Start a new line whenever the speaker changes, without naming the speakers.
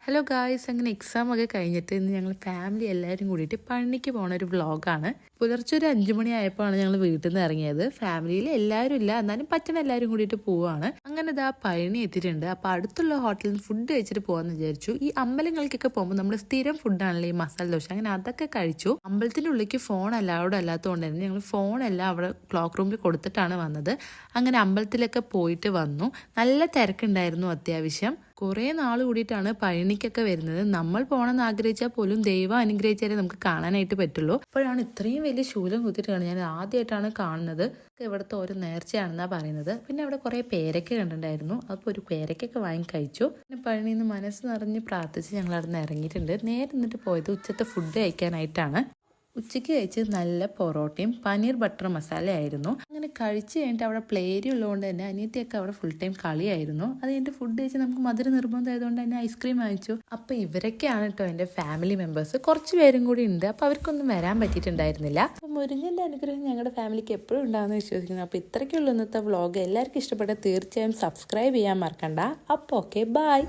Hello guys, അങ്ങനെ exam ഒക്കെ കഴിഞ്ഞിട്ട് ഇന്ന് ഞങ്ങൾ ഫാമിലി എല്ലാവരും കൂടിയിട്ട് പഴനിക്ക് പോണ ഒരു വ്ളോഗാണ്. പുലർച്ചെ ഒരു 5 മണി ആയപ്പോഴാണ് ഞങ്ങൾ വീട്ടിൽ നിന്ന് ഇറങ്ങിയത്. ഫാമിലിയിൽ എല്ലാവരും ഇല്ല, എന്നാലും പറ്റുന്ന എല്ലാവരും കൂടിയിട്ട് പോവാണ്. അങ്ങനെ ഇതാ പഴനി എത്തിയിട്ടുണ്ട്. അപ്പോൾ അടുത്തുള്ള ഹോട്ടലിൽ നിന്ന് ഫുഡ് കഴിച്ചിട്ട് പോകാമെന്ന് വിചാരിച്ചു. ഈ അമ്പലങ്ങൾക്കൊക്കെ പോകുമ്പോൾ നമ്മൾ സ്ഥിരം ഫുഡാണല്ലോ ഈ മസാല ദോശ, അങ്ങനെ അതൊക്കെ കഴിച്ചു. അമ്പലത്തിൻ്റെ ഉള്ളിലേക്ക് ഫോൺ അലൗഡ് അല്ലാത്തതുകൊണ്ട് തന്നെ ഞങ്ങൾ ഫോണെല്ലാം അവിടെ ക്ലോക്ക് റൂമിൽ കൊടുത്തിട്ടാണ് വന്നത്. അങ്ങനെ അമ്പലത്തിലൊക്കെ പോയിട്ട് വന്നു. നല്ല തിരക്കുണ്ടായിരുന്നു അത്യാവശ്യം. കുറേ നാൾ കൂടിയിട്ടാണ് പഴനിക്കൊക്കെ വരുന്നത്. നമ്മൾ പോകണമെന്ന് ആഗ്രഹിച്ചാൽ പോലും ദൈവം അനുഗ്രഹിച്ചാലേ നമുക്ക് കാണാനായിട്ട് പറ്റുള്ളൂ. അപ്പോഴാണ് ഇത്രയും വലിയ ശൂലം കുത്തിയിട്ടാണ് ഞാൻ ആദ്യമായിട്ടാണ് കാണുന്നത്. ഇവിടുത്തെ ഒരു നേർച്ചയാണെന്നാണ് പറയുന്നത്. പിന്നെ അവിടെ കുറേ പേരക്ക കണ്ടിട്ടുണ്ടായിരുന്നു. അപ്പോൾ ഒരു പേരക്കൊക്കെ വാങ്ങി കഴിച്ചു. പിന്നെ പഴനിയിൽ നിന്ന് മനസ്സ് നിറഞ്ഞ് പ്രാർത്ഥിച്ച് ഞങ്ങൾ അവിടെ നിന്ന് ഇറങ്ങിയിട്ടുണ്ട്. നേരെ നിന്നിട്ട് പോയത് ഉച്ചത്തെ ഫുഡ് കഴിക്കാനായിട്ടാണ്. ഉച്ചയ്ക്ക് കഴിച്ച് നല്ല പൊറോട്ടയും പനീർ ബട്ടർ മസാല ആയിരുന്നു. അങ്ങനെ കഴിച്ച് കഴിഞ്ഞിട്ട് അവിടെ പ്ലേരി ഉള്ളതുകൊണ്ട് തന്നെ അനിയത്തിയൊക്കെ അവിടെ ഫുൾ ടൈം കളിയായിരുന്നു. അത് കഴിഞ്ഞിട്ട് ഫുഡ് കഴിച്ച് നമുക്ക് മധുരം നിർബന്ധമായതുകൊണ്ട് തന്നെ ഐസ്ക്രീം വാങ്ങിച്ചു. അപ്പോൾ ഇവരൊക്കെയാണ് കേട്ടോ എൻ്റെ ഫാമിലി മെമ്പേഴ്സ്. കുറച്ച് പേരും കൂടി ഉണ്ട്. അപ്പോൾ അവർക്കൊന്നും വരാൻ പറ്റിയിട്ടുണ്ടായിരുന്നില്ല. അപ്പോൾ മുരുകൻ്റെ അനുഗ്രഹം ഞങ്ങളുടെ ഫാമിലിക്ക് എപ്പോഴും ഉണ്ടാകുമെന്ന് വിശ്വസിക്കുന്നു. അപ്പോൾ ഇത്രയ്ക്കുള്ള ഇന്നത്തെ വ്ളോഗ് എല്ലാവർക്കും ഇഷ്ടപ്പെട്ട തീർച്ചയായും സബ്സ്ക്രൈബ് ചെയ്യാൻ മറക്കണ്ട. അപ്പോൾ ഓക്കെ, ബൈ.